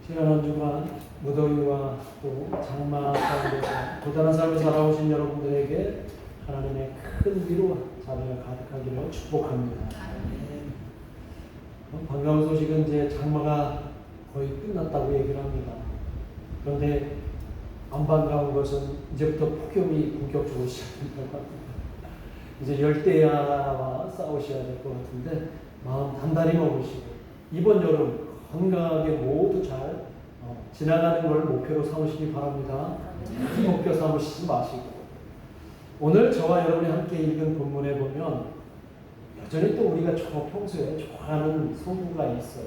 지난 한 주간 무더위와 또 장마 가운데서 고단한 삶을 살아오신 여러분들에게 하나님의 큰 위로와 자비가 가득하기를 축복합니다. 반가운 소식은 이제 장마가 거의 끝났다고 얘기를 합니다. 그런데 안 반가운 것은 이제부터 폭염이 본격적으로 시작된다고 합니다. 이제 열대야와 싸우셔야 될 것 같은데 마음 단단히 먹으시고 이번 여름 건강하게 모두 잘 지나가는 걸 목표로 삼으시기 바랍니다. 목표 삼으시지 마시고 오늘 저와 여러분이 함께 읽은 본문에 보면 여전히 또 우리가 평소에 좋아하는 소구가 있어요.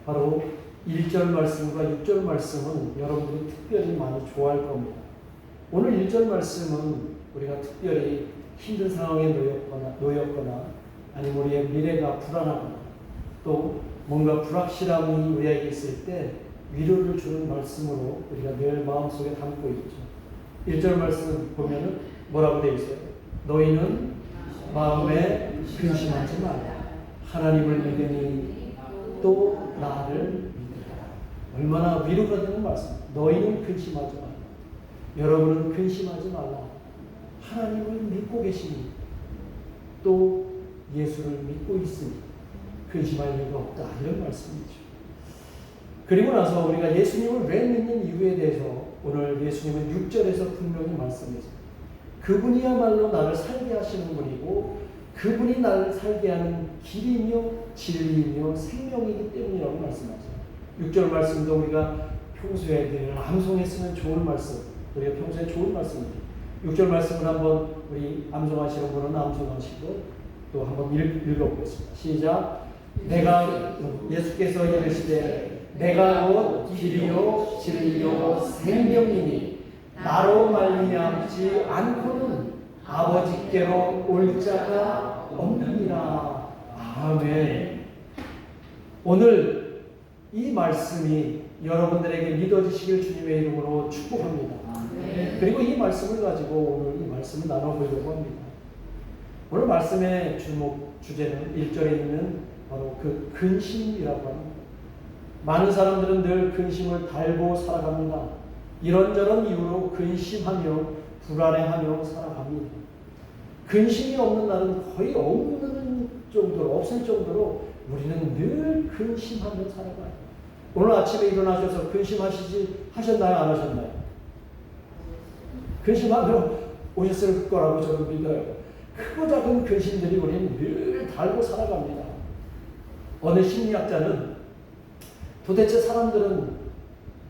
바로 1절 말씀과 6절 말씀은 여러분들이 특별히 많이 좋아할 겁니다. 오늘 1절 말씀은 우리가 특별히 힘든 상황에 놓였거나 아니면 우리의 미래가 불안하거나 또 뭔가 불확실함이 우리에게 있을 때 위로를 주는 말씀으로 우리가 늘 마음속에 담고 있죠. 1절 말씀 보면은 뭐라고 되어 있어요? 너희는 마음에 근심하지 말라. 하나님을 믿으니 또 나를 믿으라. 얼마나 위로가 되는 말씀. 너희는 근심하지 말라. 여러분은 근심하지 말라. 하나님을 믿고 계시니 또 예수를 믿고 있으니 근심할 이유가 없다. 이런 말씀이죠. 그리고 나서 우리가 예수님을 왜 믿는 이유에 대해서 오늘 예수님은 6절에서 분명히 말씀했습니다. 그분이야말로 나를 살게 하시는 분이고 그분이 나를 살게 하는 길이며 진리이며 생명이기 때문이라고 말씀하죠. 6절 말씀도 우리가 평소에 늘 암송했으면 좋은 말씀, 우리가 평소에 좋은 말씀입니다. 6절 말씀을 한번 우리 암송하시는 분은 암송하시고 또 한번 읽어보겠습니다. 시작. 내가 예수께서 이르시되 내가 곧 길이요 진리요 생명이니 나로 말미암지 않고는 아버지께로 올 자가 없느니라. 아멘. 오늘 이 말씀이 여러분들에게 믿어지시길 주님의 이름으로 축복합니다. 아멘. 그리고 이 말씀을 가지고 오늘 이 말씀을 나눠보려고 합니다. 오늘 말씀의 주제는 1절에 있는 바로 그 근심이라고 합니다. 많은 사람들은 늘 근심을 달고 살아갑니다. 이런저런 이유로 근심하며 불안해하며 살아갑니다. 근심이 없는 날은 거의 없는 정도로, 없을 정도로 우리는 늘 근심하며 살아가요. 오늘 아침에 일어나셔서 하셨나요? 안 하셨나요? 근심하며 오셨을 거라고 저는 믿어요. 크고 작은 근심들이 우리는 늘 달고 살아갑니다. 어느 심리학자는 도대체 사람들은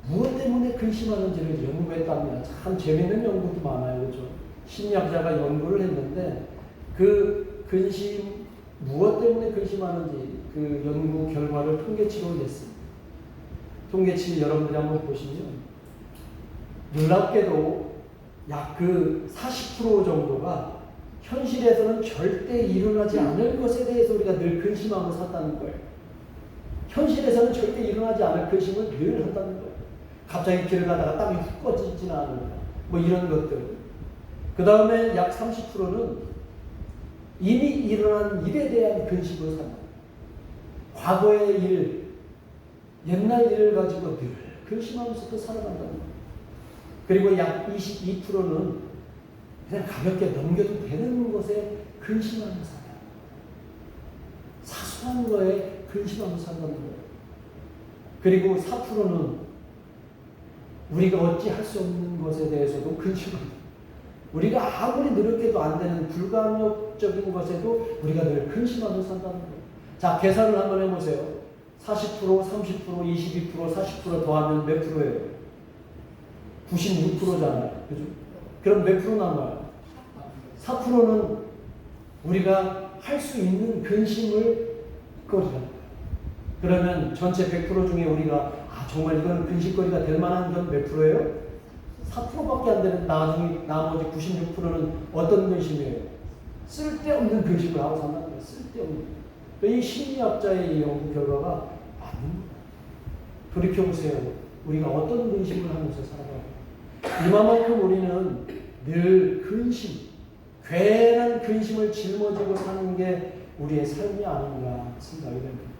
무엇 때문에 근심하는지를 연구했답니다. 참 재밌는 연구도 많아요. 그렇죠? 심리학자가 연구를 했는데 그 근심, 무엇 때문에 근심하는지 그 연구 결과를 통계치로 냈습니다. 통계치 여러분들이 한번 보시면 놀랍게도 약 그 40% 정도가 현실에서는 절대 일어나지 않을 것에 대해서 우리가 늘 근심하고 산다는 거예요. 현실에서는 절대 일어나지 않을 근심을 늘 한다는 거예요. 갑자기 길을 가다가 땅이 훅 꺼지지는 않는다. 뭐 이런 것들. 그 다음에 약 30%는 이미 일어난 일에 대한 근심을 산다. 과거의 일, 옛날 일을 가지고 늘 근심하면서 또 살아간다는 거예요. 그리고 약 22%는 그냥 가볍게 넘겨도 되는 것에 근심하면서 살아요. 사소한 거에 근심하면서 산다는 거예요. 그리고 4%는 우리가 어찌 할 수 없는 것에 대해서도 근심합니다. 우리가 아무리 노력해도 안 되는 불가역적인 것에도 우리가 늘 근심하면서 산다는 거예요. 자, 계산을 한번 해보세요. 40%, 30%, 22%, 40% 더하면 몇 프로예요? 96%잖아요. 그죠? 그럼 몇 프로 남아요? 4%는 우리가 할 수 있는 근심을 거리라. 그러면 전체 100% 중에 우리가 정말 이건 근심거리가 될 만한 건 몇 프로예요? 4%밖에 안 되는 나머지 96%는 어떤 근심이에요? 쓸데없는 근심을 하고 산다는 거예요. 쓸데없는. 이 심리학자의 연구 결과가 맞는 거예요. 돌이켜보세요. 우리가 어떤 근심을 하면서 살아가요? 이만큼 우리는 늘 근심, 괜한 근심을 짊어지고 사는 게 우리의 삶이 아닌가 생각이 됩니다.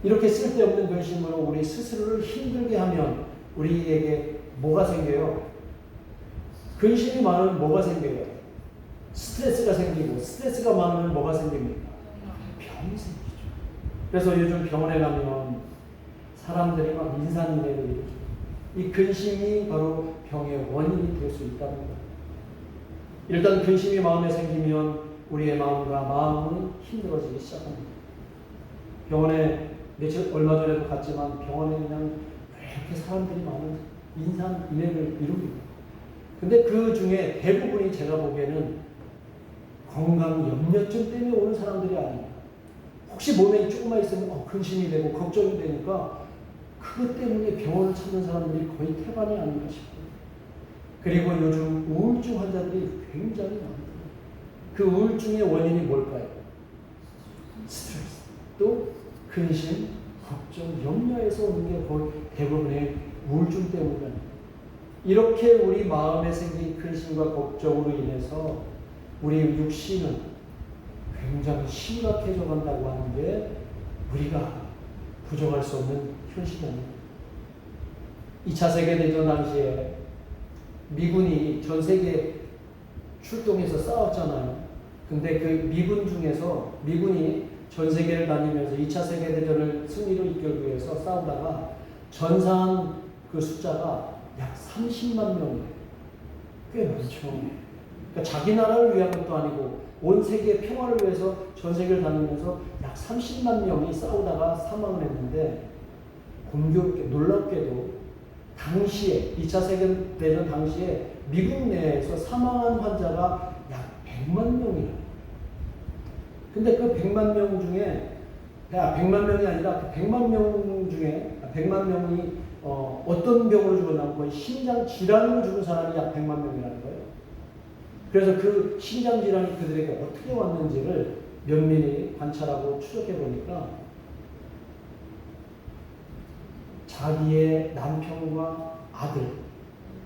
이렇게 쓸데없는 근심으로 우리 스스로를 힘들게 하면 우리에게 뭐가 생겨요? 근심이 많으면 뭐가 생겨요? 스트레스가 생기고, 스트레스가 많으면 뭐가 생깁니까? 병이 생기죠. 그래서 요즘 병원에 가면 사람들이 막 인산인해를 일으키고, 이 근심이 바로 병의 원인이 될 수 있다는 거예요. 일단 근심이 마음에 생기면 우리의 마음과 마음은 힘들어지기 시작합니다. 병원에 얼마 전에도 갔지만 병원에 그냥 왜 이렇게 사람들이 많은 인산인해를 이룹니다. 근데 그 중에 대부분이 제가 보기에는 건강 염려증 때문에 오는 사람들이 아닙니다. 혹시 몸에 조금만 있으면 근심이 되고 걱정이 되니까 그것 때문에 병원을 찾는 사람들이 거의 태반이 아닌가 싶어요. 그리고 요즘 우울증 환자들이 굉장히 많아요. 그 우울증의 원인이 뭘까요? 스트레스, 또 근심, 걱정, 염려에서 오는 게 거의 대부분의 우울증 때문입니다. 이렇게 우리 마음에 생긴 근심과 걱정으로 인해서 우리 육신은 굉장히 심각해져 간다고 하는 게 우리가 부정할 수 없는 현실입니다. 2차 세계대전 당시에 미군이 전 세계에 출동해서 싸웠잖아요. 근데 그 미군 중에서 미군이 전 세계를 다니면서 2차 세계대전을 승리로 이끌기 위해서 싸우다가 전사한 그 숫자가 약 30만 명이에요. 꽤 많죠. 그러니까 자기 나라를 위한 것도 아니고 온 세계의 평화를 위해서 전 세계를 다니면서 약 30만 명이 싸우다가 사망을 했는데, 공교롭게 놀랍게도 당시에 2차 세계대전 당시에 미국 내에서 사망한 환자가 약 100만 명이에요. 근데 그 100만 명 중에 100만 명이 아니라 그 100만 명 중에 100만 명이 어떤 병으로 죽었냐면 거의 심장 질환으로 죽은 사람이 약 100만 명이라는 거예요. 그래서 그 심장 질환이 그들에게 어떻게 왔는지를 면밀히 관찰하고 추적해 보니까 자기의 남편과 아들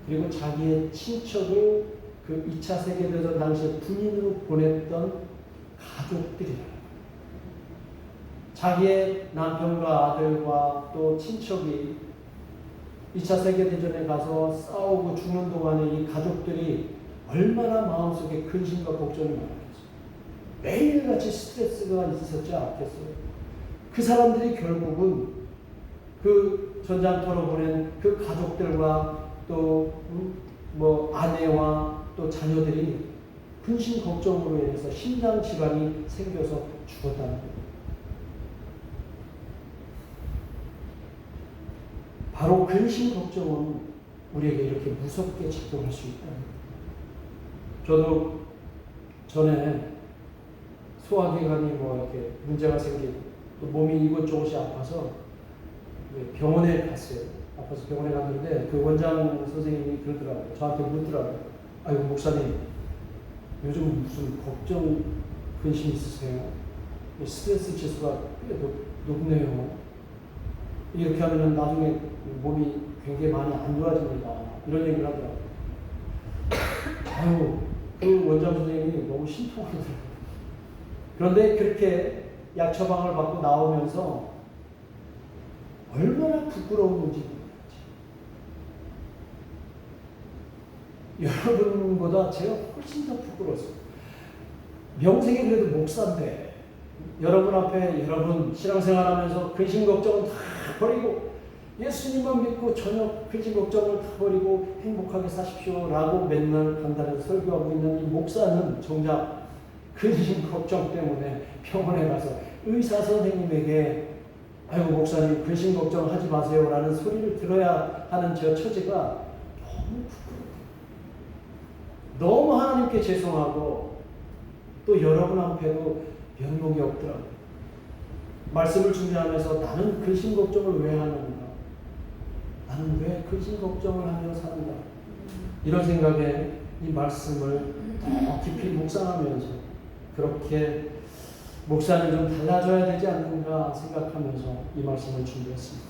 그리고 자기의 친척을 그 2차 세계대전 당시에 군인으로 보냈던 가족들이라는 거예요. 자기의 남편과 아들과 또 친척이 2차 세계대전에 가서 싸우고 죽는 동안에 이 가족들이 얼마나 마음속에 근심과 걱정이 많았겠어요. 매일같이 스트레스가 있었지 않겠어요. 그 사람들이 결국은 그 전장터로 보낸 그 가족들과 또 아내와 또 자녀들이 근심 걱정으로 인해서 심장 질환이 생겨서 죽었다는 거예요. 바로 근심 걱정은 우리에게 이렇게 무섭게 작용할 수 있다는 거예요. 저도 전에 소화기관이 이렇게 문제가 생기고 또 몸이 이것저것이 아파서 병원에 갔어요. 아파서 병원에 갔는데 그 원장 선생님이 그러더라고요. 저한테 묻더라고요. 아이고 목사님, 요즘 무슨 걱정, 근심 있으세요? 스트레스 지수가 꽤 높네요. 이렇게 하면 나중에 몸이 굉장히 많이 안 좋아집니다. 이런 얘기를 하더라고요. 아유, 그 원장 선생님이 너무 신통하더라고요. 그런데 그렇게 약 처방을 받고 나오면서 얼마나 부끄러운지 여러분보다 제가 훨씬 더 부끄러웠어요. 명색이 그래도 목사인데 여러분 앞에 여러분 신앙생활하면서 근심 걱정은 다 버리고 예수님만 믿고 전혀 근심 걱정을 다 버리고 행복하게 사십시오라고 맨날 간단히 설교하고 있는 이 목사는 정작 근심 걱정 때문에 병원에 가서 의사 선생님에게 아이고 목사님 근심 걱정하지 마세요라는 소리를 들어야 하는 저 처지가 너무 부끄럽고 너무 하나님께 죄송하고 또 여러분 앞에도 면목이 없더라고요. 말씀을 준비하면서 나는 근심 걱정을 왜 하는가? 나는 왜 근심 걱정을 하며 사는가? 이런 생각에 이 말씀을 더 깊이 묵상하면서 그렇게 목사는 좀 달라져야 되지 않는가 생각하면서 이 말씀을 준비했습니다.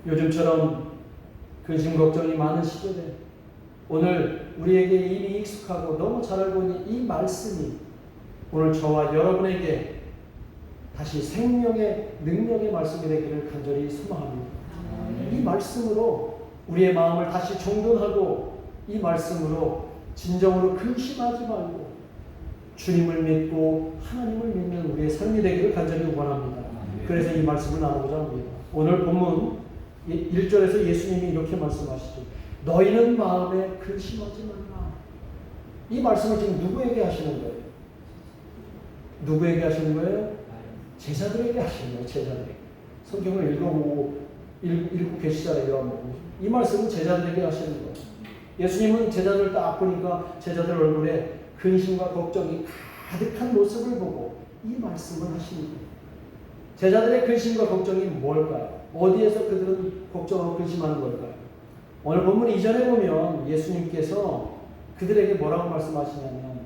요즘처럼 근심 걱정이 많은 시절에 오늘 우리에게 이미 익숙하고 너무 잘 알고 있는 이 말씀이 오늘 저와 여러분에게 다시 생명의 능력의 말씀이 되기를 간절히 소망합니다. 이 말씀으로 우리의 마음을 다시 정돈하고 이 말씀으로 진정으로 근심하지 말고 주님을 믿고 하나님을 믿는 우리의 삶이 되기를 간절히 원합니다. 그래서 이 말씀을 나누고자 합니다. 오늘 본문 1절에서 예수님이 이렇게 말씀하시죠. 너희는 마음에 근심하지 말라. 이 말씀을 지금 누구에게 하시는 거예요? 누구에게 하시는 거예요? 제자들에게 하시는 거예요. 제자들에게. 성경을 읽고 계시잖아요. 이 말씀은 제자들에게 하시는 거예요. 예수님은 제자들 딱 보니까 제자들 얼굴에 근심과 걱정이 가득한 모습을 보고 이 말씀을 하시는 거예요. 제자들의 근심과 걱정이 뭘까요? 어디에서 그들은 걱정하고 근심하는 걸까요? 오늘 본문 이전에 보면 예수님께서 그들에게 뭐라고 말씀하시냐면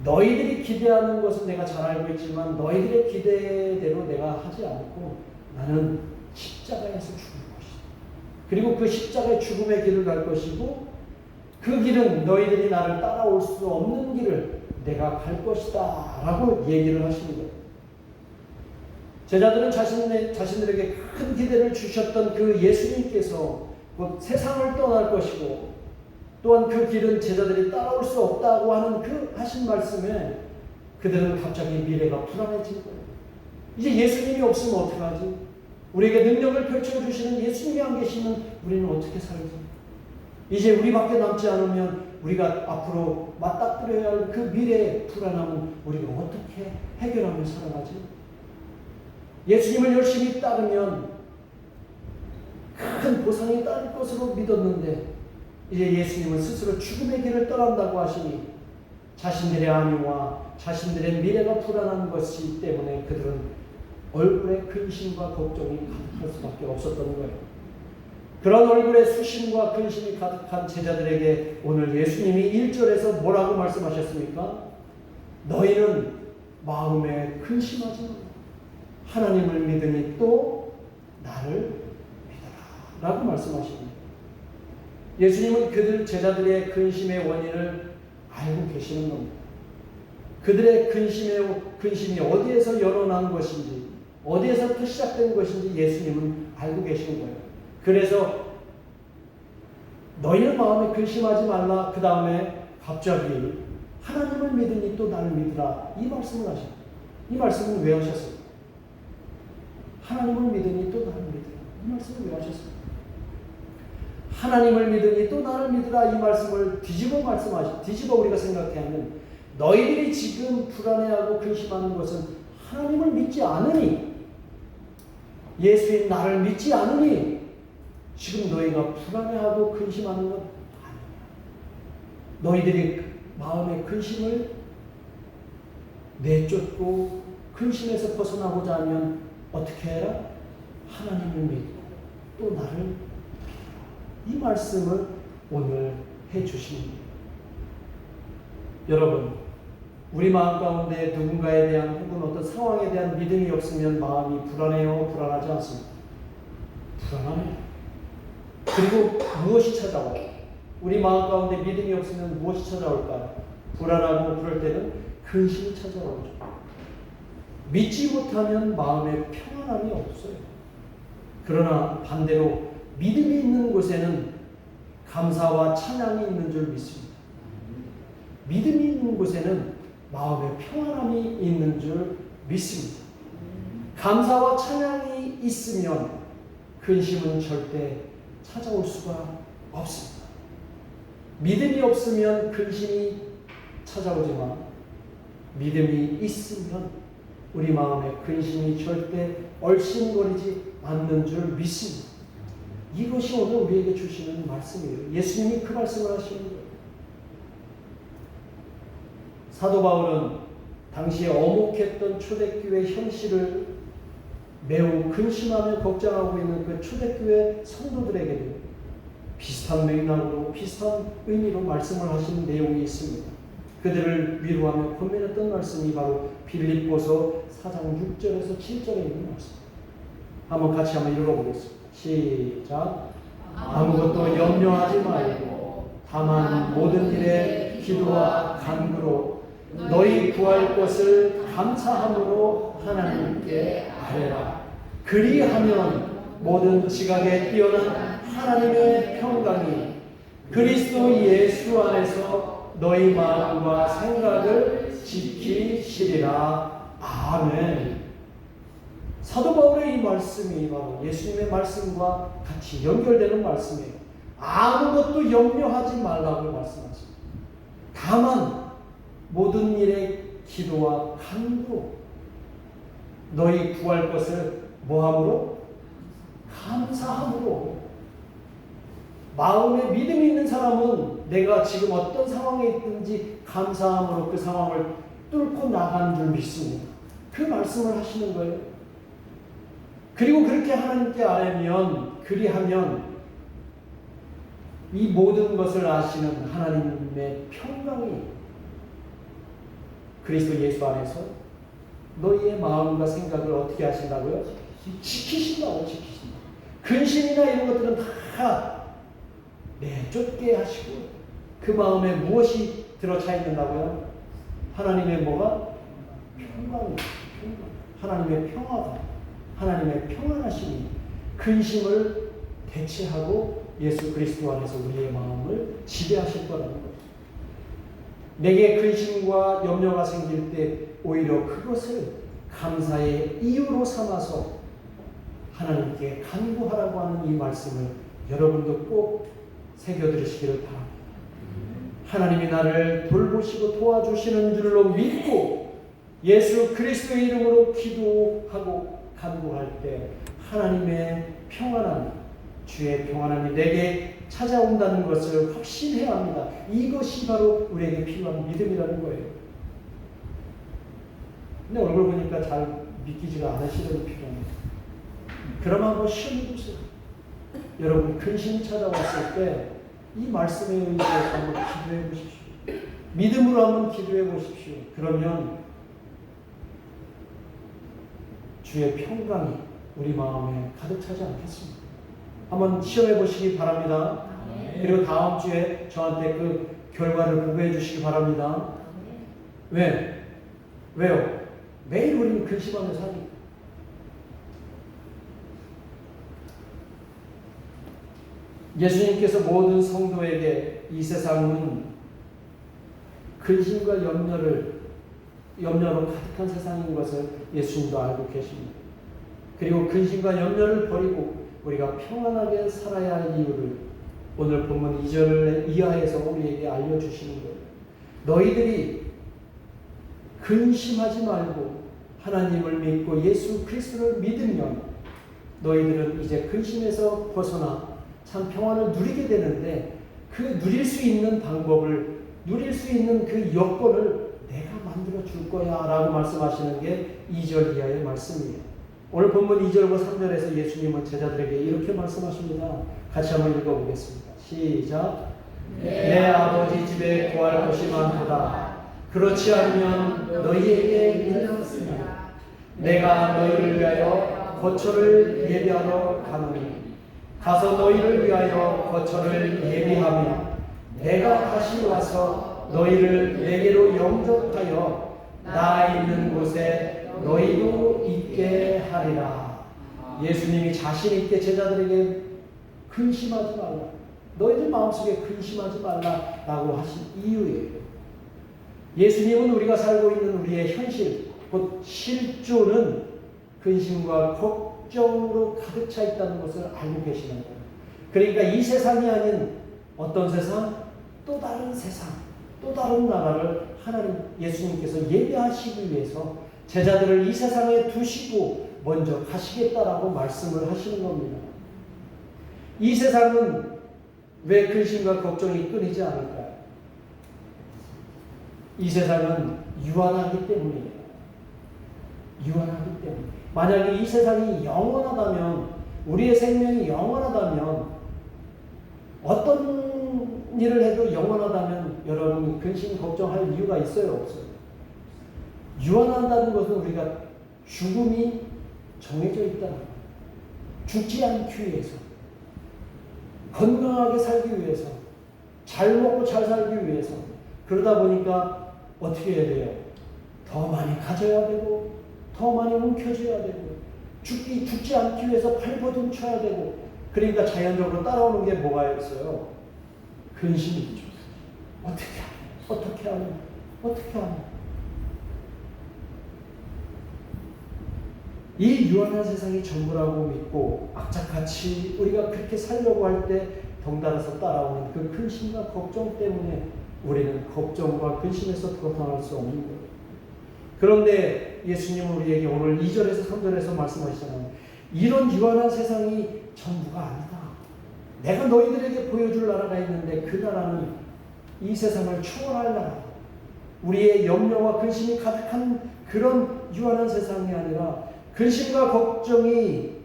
너희들이 기대하는 것은 내가 잘 알고 있지만 너희들의 기대대로 내가 하지 않고 나는 십자가에서 죽을 것이다. 그리고 그 십자가의 죽음의 길을 갈 것이고 그 길은 너희들이 나를 따라올 수 없는 길을 내가 갈 것이다 라고 얘기를 하시는 거예요. 제자들은 자신들에게 큰 기대를 주셨던 그 예수님께서 곧 세상을 떠날 것이고 또한 그 길은 제자들이 따라올 수 없다고 하는 그 하신 말씀에 그들은 갑자기 미래가 불안해진 거예요. 이제 예수님이 없으면 어떡하지? 우리에게 능력을 펼쳐주시는 예수님이 안 계시면 우리는 어떻게 살지? 이제 우리밖에 남지 않으면 우리가 앞으로 맞닥뜨려야 할 그 미래의 불안함은 우리가 어떻게 해결하며 살아가지? 예수님을 열심히 따르면 큰 보상이 따를 것으로 믿었는데 이제 예수님은 스스로 죽음의 길을 떠난다고 하시니 자신들의 안위와 자신들의 미래가 불안한 것이기 때문에 그들은 얼굴에 근심과 걱정이 가득할 수밖에 없었던 거예요. 그런 얼굴에 수심과 근심이 가득한 제자들에게 오늘 예수님이 1절에서 뭐라고 말씀하셨습니까? 너희는 마음에 근심하지 말라. 하나님을 믿으니 또 나를 믿어라 라고 말씀하십니다. 예수님은 그들 제자들의 근심의 원인을 알고 계시는 겁니다. 그들의 근심이 어디에서 열어난 것인지 어디에서부터 시작된 것인지 예수님은 알고 계시는 거예요. 그래서 너희는 마음에 근심하지 말라. 그 다음에 갑자기 하나님을 믿으니 또 나를 믿으라. 이 말씀을 하셨어요. 이 말씀은 왜 하셨어요? 하나님을 믿으니 또 나를 믿으라. 이 말씀을 왜 하셨어요? 하나님을 믿으니 또 나를 믿으라. 이 말씀을 뒤집어 우리가 생각하면 너희들이 지금 불안해하고 근심하는 것은 하나님을 믿지 않으니 예수인 나를 믿지 않으니 지금 너희가 불안해하고 근심하는 건 아니야. 너희들이 마음의 근심을 내쫓고 근심에서 벗어나고자 하면 어떻게 해라? 하나님을 믿고 또 나를 믿어라. 이 말씀을 오늘 해주십니다. 여러분, 우리 마음 가운데 누군가에 대한 혹은 어떤 상황에 대한 믿음이 없으면 마음이 불안해요? 불안하지 않습니까? 불안하네요. 그리고 무엇이 찾아와요? 우리 마음 가운데 믿음이 없으면 무엇이 찾아올까요? 불안하고 그럴 때는 근심이 찾아오죠. 믿지 못하면 마음에 평안함이 없어요. 그러나 반대로 믿음이 있는 곳에는 감사와 찬양이 있는 줄 믿습니다. 믿음이 있는 곳에는 마음에 평안함이 있는 줄 믿습니다. 감사와 찬양이 있으면 근심은 절대 찾아올 수가 없습니다. 믿음이 없으면 근심이 찾아오지만 믿음이 있으면 우리 마음에 근심이 절대 얼씬거리지 않는 줄 믿습니다. 이것이 오늘 우리에게 주시는 말씀이에요. 예수님이 그 말씀을 하시는 거예요. 사도 바울은 당시에 어목했던 초대교회 현실을 매우 근심하며 걱정하고 있는 그 초대교회 성도들에게도 비슷한 맥락으로 비슷한 의미로 말씀을 하시는 내용이 있습니다. 그들을 위로하며 권면했던 말씀이 바로 빌립보서 4장 6절에서 7절에 있는 말씀. 한번 같이 한번 읽어보겠습니다. 시작. 아무것도 염려하지 말고 다만 모든 일에 기도와 간구로 너희 구할 것을 감사함으로 하나님께 아뢰라. 그리하면 모든 지각에 뛰어난 하나님의 평강이 그리스도 예수 안에서 너희 마음과 생각을 지키시리라. 아멘. 사도 바울의 이 말씀이 바로 예수님의 말씀과 같이 연결되는 말씀이에요. 아무것도 염려하지 말라고 말씀하십니다. 다만 모든 일에 기도와 간구로 너희 구할 것을 뭐함으로? 감사함으로. 마음에 믿음이 있는 사람은 내가 지금 어떤 상황에 있든지 감사함으로 그 상황을 뚫고 나가는 줄 믿습니다. 그 말씀을 하시는 거예요. 그리고 그렇게 하나님께 아뢰면, 그리하면 이 모든 것을 아시는 하나님의 평강이 그리스도 예수 안에서 너희의 마음과 생각을 어떻게 하신다고요? 지키신다고. 지키신다. 근심이나 이런 것들은 다 내쫓게 하시고 그 마음에 무엇이 들어차 있는다고요? 하나님의 뭐가? 평강이. 하나님의 평화가, 하나님의 평안하심이 근심을 대체하고 예수 그리스도 안에서 우리의 마음을 지배하실 거라는 거죠. 내게 근심과 염려가 생길 때 오히려 그것을 감사의 이유로 삼아서 하나님께 간구하라고 하는 이 말씀을 여러분도 꼭 새겨들으시기를 바랍니다. 하나님이 나를 돌보시고 도와주시는 줄로 믿고 예수 그리스도의 이름으로 기도하고 간구할 때 하나님의 평안함, 주의 평안함이 내게 찾아온다는 것을 확신해야 합니다. 이것이 바로 우리에게 필요한 믿음이라는 거예요. 근데 얼굴 보니까 잘 믿기지가 않으시는 필요합니다. 그럼 한번 시험해 보세요. 여러분 근심이 찾아왔을 때 이 말씀에 의해서 한번 기도해 보십시오. 믿음으로 한번 기도해 보십시오. 그러면 주의 평강이 우리 마음에 가득 차지 않겠습니까? 한번 시험해 보시기 바랍니다. 그리고 다음 주에 저한테 그 결과를 보고해 주시기 바랍니다. 왜요? 매일 우리는 근심하며 사니까. 예수님께서 모든 성도에게 이 세상은 근심과 염려로 가득한 세상인 것을 예수님도 알고 계십니다. 그리고 근심과 염려를 버리고 우리가 평안하게 살아야 할 이유를 오늘 본문 2절 이하에서 우리에게 알려주시는 거예요. 너희들이 근심하지 말고 하나님을 믿고 예수 그리스도를 믿으면 너희들은 이제 근심에서 벗어나 참 평안을 누리게 되는데 그 누릴 수 있는 방법을, 누릴 수 있는 그 여건을 내가 만들어 줄 거야 라고 말씀하시는 게 2절 이하의 말씀이에요. 오늘 본문 2절과 3절에서 예수님은 제자들에게 이렇게 말씀하십니다. 같이 한번 읽어보겠습니다. 시작. 내 아버지 집에 구할 것이 많도다. 그렇지 않으면 너희에게 일렀으나 내가 너희를 위하여 거처를 예비하러 가노니 가서 너희를 위하여 거처를 예비하며 내가 다시 와서 너희를 내게로 영접하여 나 있는 곳에 너희도 있게 하리라. 예수님이 자신 있게 제자들에게 근심하지 말라, 너희들 마음속에 근심하지 말라라고 하신 이유예요. 예수님은 우리가 살고 있는 우리의 현실, 곧 실존은 근심과 걱정으로 가득 차 있다는 것을 알고 계시는 거예요. 그러니까 이 세상이 아닌 어떤 세상? 또 다른 세상, 또 다른 나라를 하나님 예수님께서 예배하시기 위해서 제자들을 이 세상에 두시고 먼저 가시겠다라고 말씀을 하시는 겁니다. 이 세상은 왜 근심과 걱정이 끊이지 않을까요? 이 세상은 유한하기 때문이에요. 유한하기 때문에. 만약에 이 세상이 영원하다면, 우리의 생명이 영원하다면, 어떤 일을 해도 영원하다면 여러분이 근심, 걱정할 이유가 있어요? 없어요? 유한한다는 것은 우리가 죽음이 정해져 있다는 거예요. 죽지 않기 위해서, 건강하게 살기 위해서, 잘 먹고 잘 살기 위해서. 그러다 보니까 어떻게 해야 돼요? 더 많이 가져야 되고, 더 많이 움켜쥐어야 되고 죽지 않기 위해서 발버둥 쳐야 되고 그러니까 자연적으로 따라오는 게 뭐가 있어요? 근심이죠. 어떻게 하냐. 이 유한한 세상이 전부라고 믿고 악착같이 우리가 그렇게 살려고 할 때 덩달아서 따라오는 그 근심과 걱정 때문에 우리는 걱정과 근심에서 벗어날 수 없는 거예요. 그런데 예수님은 우리에게 오늘 2절에서 3절에서 말씀하시잖아요. 이런 유한한 세상이 전부가 아니다. 내가 너희들에게 보여줄 나라가 있는데 그 나라는 이 세상을 초월할 나라. 우리의 염려와 근심이 가득한 그런 유한한 세상이 아니라 근심과 걱정이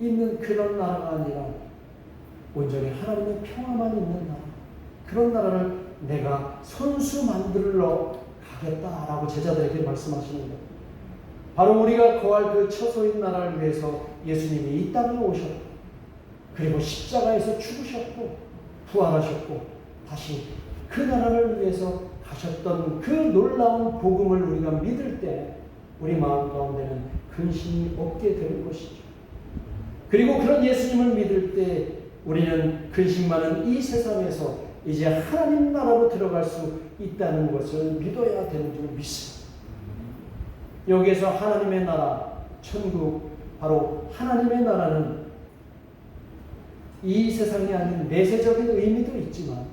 있는 그런 나라가 아니라 온전히 하나님의 평화만 있는 나라. 그런 나라를 내가 손수 만들러 가겠다라고 제자들에게 말씀하시는 거예요. 바로 우리가 거할 그 처소인 나라를 위해서 예수님이 이 땅에 오셨고 그리고 십자가에서 죽으셨고 부활하셨고 다시 그 나라를 위해서 가셨던 그 놀라운 복음을 우리가 믿을 때 우리 마음 가운데는 근심이 없게 되는 것이죠. 그리고 그런 예수님을 믿을 때 우리는 근심 많은 이 세상에서 이제 하나님 나라로 들어갈 수 있다는 것을 믿어야 되는 줄 믿습니다. 여기에서 하나님의 나라, 천국, 바로 하나님의 나라는 이 세상이 아닌 내세적인 의미도 있지만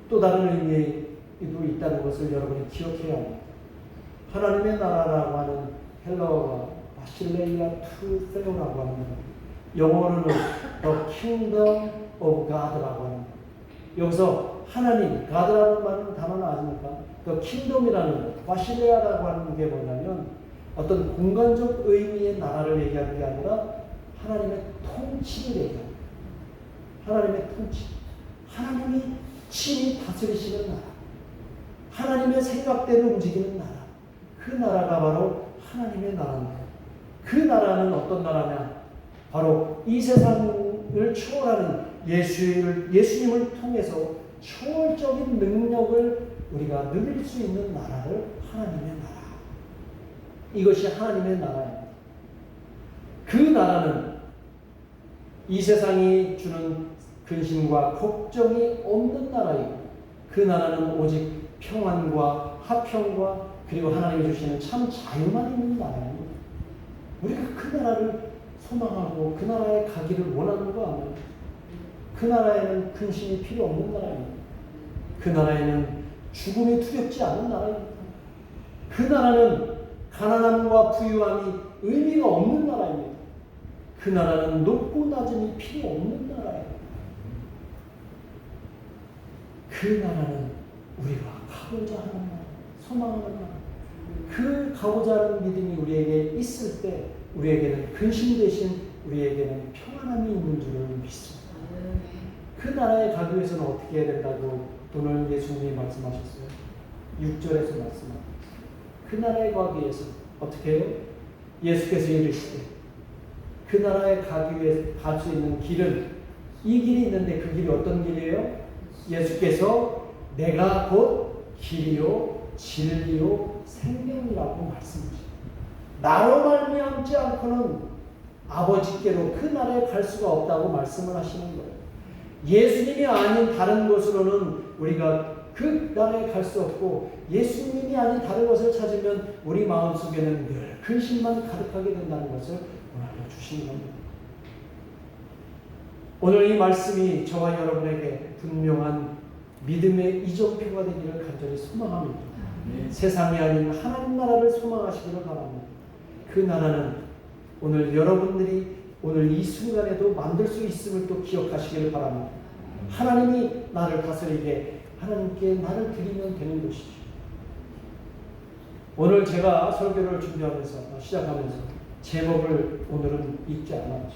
또 다른 의미도 있다는 것을 여러분이 기억해야 합니다. 하나님의 나라라고 하는 헬라어가 바실레이아 투 세오라고 합니다. 영어로는 The Kingdom of God라고 합니다. 여기서 하나님, God라는 말은 단어는 아십니까? The Kingdom이라는 바실레아라고 하는 게 뭐냐면 어떤 공간적 의미의 나라를 얘기하는 게 아니라 하나님의 통치를 얘기합니다. 하나님의 통치. 하나님이 친히 다스리시는 나라. 하나님의 생각대로 움직이는 나라. 그 나라가 바로 하나님의 나라입니다. 그 나라는 어떤 나라냐? 바로 이 세상을 초월하는 예수님을 통해서 초월적인 능력을 우리가 누릴 수 있는 나라를 하나님의 나라. 이것이 하나님의 나라입니다. 그 나라는 이 세상이 주는 근심과 걱정이 없는 나라이고 그 나라는 오직 평안과 화평과 그리고 하나님이 주시는 참 자유만 있는 나라입니다. 우리가 그 나라를 소망하고 그 나라에 가기를 원하는 거 아니에요. 그 나라에는 근심이 필요 없는 나라입니다. 그 나라에는 죽음이 두렵지 않은 나라입니다. 그 나라는 가난함과 부유함이 의미가 없는 나라입니다. 그 나라는 높고 낮음이 필요 없는 나라예요. 그 나라는 우리가 가고자 하는 나라, 소망하는 나라. 그 가고자 하는 믿음이 우리에게 있을 때 우리에게는 근심 대신 우리에게는 평안함이 있는 줄을 믿습니다. 그 나라에 가기 위해서는 어떻게 해야 된다고 오늘 예수님이 말씀하셨어요. 6절에서 말씀합니다. 그 나라에 가기 위해서 어떻게 해요? 예수께서 이르시되 그 나라에 가기 위해 갈 수 있는 길은 이 길이 있는데 그 길이 어떤 길이에요? 예수께서 내가 곧 길이요 진리요 생명이라고 말씀하십니다. 나로 말미암지 않고는 아버지께로 그 나라에 갈 수가 없다고 말씀을 하시는 거예요. 예수님이 아닌 다른 곳으로는 우리가 그 나라에 갈 수 없고 예수님이 아닌 다른 것을 찾으면 우리 마음속에는 늘 근심만 가득하게 된다는 것을 오늘 알려주시는 겁니다. 오늘 이 말씀이 저와 여러분에게 분명한 믿음의 이정표가 되기를 간절히 소망합니다. 세상이 아닌 하나님 나라를 소망하시기를 바랍니다. 그 나라는 오늘 여러분들이 오늘 이 순간에도 만들 수 있음을 또 기억하시기를 바랍니다. 하나님이 나를 다스리게 하나님께 나를 드리면 되는 것이죠. 오늘 제가 설교를 준비하면서 시작하면서 제목을 오늘은 읽지 않았죠.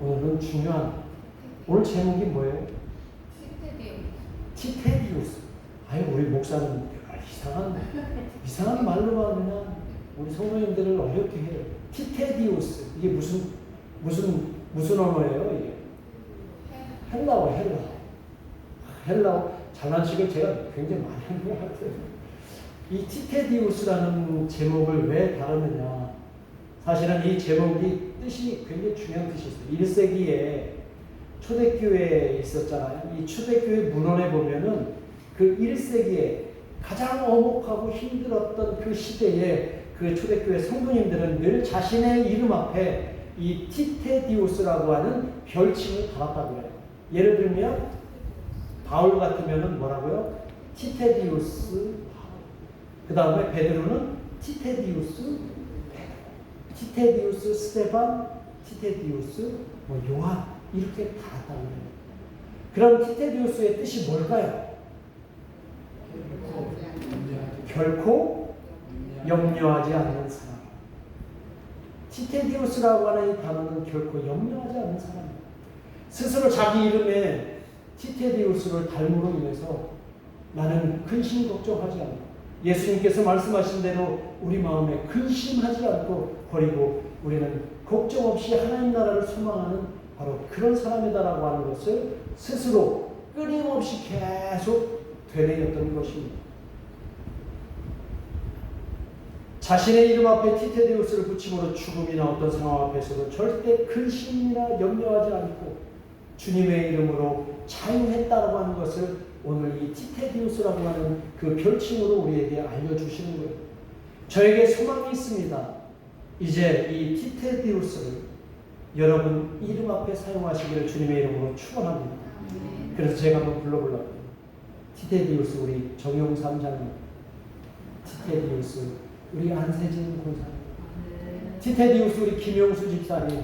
오늘은 중요한 오늘 제목이 뭐예요? 티테디우스. 아유 우리 목사는 이상한 말로만 그냥 우리 성도님들을 어렵게 해요. 티테디우스. 이게 무슨 언어예요? 이게 헬라어. 장난식을 제가 굉장히 많이 한 것 같아요. 이 티테디우스라는 제목을 왜 다루느냐? 사실은 이 제목이 뜻이 굉장히 중요한 뜻이 있어요. 1세기에 초대교회에 있었잖아요. 이 초대교회 문헌에 보면은 그 1세기에 가장 어목하고 힘들었던 그 시대에 그 초대교회 성도님들은 늘 자신의 이름 앞에 이 티테디우스라고 하는 별칭을 달았다고 해요. 예를 들면 바울 같으면은 뭐라고요? 티테디우스. 그 다음에 베드로는 티테디우스 베드로, 티테디우스 스테반, 티테디우스 요한 이렇게 달았다고 해요. 그럼 티테디우스의 뜻이 뭘까요? 결코 염려하지 않는 사람. 티테디우스라고 하는 이 단어는 결코 염려하지 않는 사람입니다. 스스로 자기 이름에 티테디우스를 닮음으로 인해서 나는 근심 걱정하지 않고 예수님께서 말씀하신 대로 우리 마음에 근심하지 않고 버리고 우리는 걱정 없이 하나님 나라를 소망하는 바로 그런 사람이다라고 하는 것을 스스로 끊임없이 계속 되뇌었던 것입니다. 자신의 이름 앞에 티테디우스를 붙임으로 죽음이나 어떤 상황 앞에서도 절대 근심이나 염려하지 않고 주님의 이름으로 자유했다라고 하는 것을 오늘 이 티테디우스라고 하는 그 별칭으로 우리에게 알려주시는 거예요. 저에게 소망이 있습니다. 이제 이 티테디우스를 여러분 이름 앞에 사용하시기를 주님의 이름으로 축원합니다. 그래서 제가 한번 불러보려고 해요. 티테디우스 우리 정용삼 장님, 티테디우스 우리 안세진 권사님, 티테디우스 우리 김용수 집사님,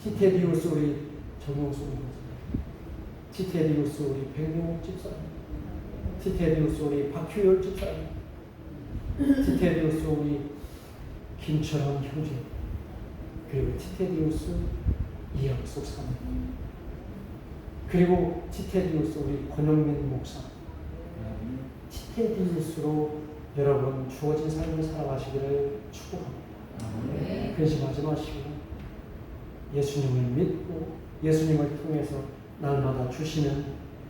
티테디우스 우리 정용수 권사님, 티테디우스 우리 백명옥 집사님, 티테디우스 우리 박효열 집사님, 티테디우스 우리 김철원 형제, 그리고 티테디우스 이영숙 사님, 그리고 티테디우스 우리 권영민 목사, 티테디우스로 여러분 주어진 삶을 살아가시기를 축복합니다. 근심하지 마시고 예수님을 믿고 예수님을 통해서 날마다 주시는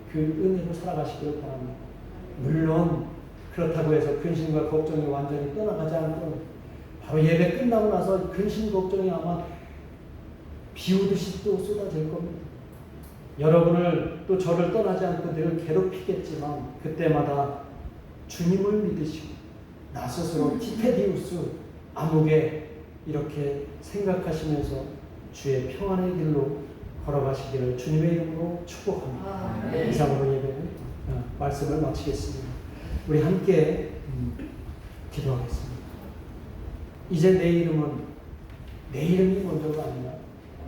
그 은혜로 살아가시기를 바랍니다. 물론 그렇다고 해서 근심과 걱정이 완전히 떠나가지 않고 바로 예배 끝나고 나서 근심 걱정이 아마 비오듯이 또 쏟아질 겁니다. 여러분을 또 저를 떠나지 않고 늘 괴롭히겠지만 그때마다 주님을 믿으시고 나 스스로 티테디우스 암흑에 이렇게 생각하시면서 주의 평안의 길로 걸어가시기를 주님의 이름으로 축복합니다. 이상으로 예배 말씀을 마치겠습니다. 우리 함께 기도하겠습니다. 이제 내 이름이 먼저가 아니라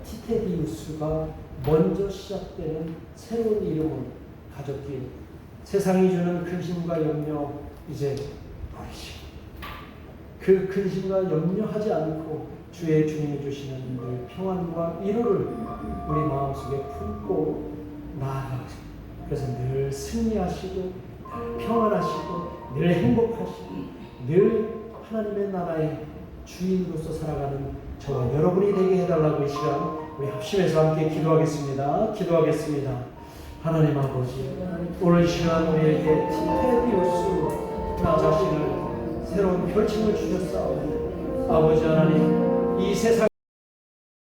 티테디우스가 먼저 시작되는 새로운 이름을 가졌기에 세상이 주는 근심과 염려 이제 버리시고 그 근심과 염려하지 않고 주의 주님이 주시는 늘 평안과 위로를 우리 마음속에 품고 나아가고 그래서 늘 승리하시고 늘 평안하시고 늘 행복하시고 늘 하나님의 나라의 주인으로서 살아가는 저와 여러분이 되게 해달라고 이 시간 우리 합심해서 함께 기도하겠습니다. 하나님 아버지, 오늘 이 시간 우리에게 티테디우스 나 자신을 새로운 별칭을 주셨사오니 아버지 하나님 이 세상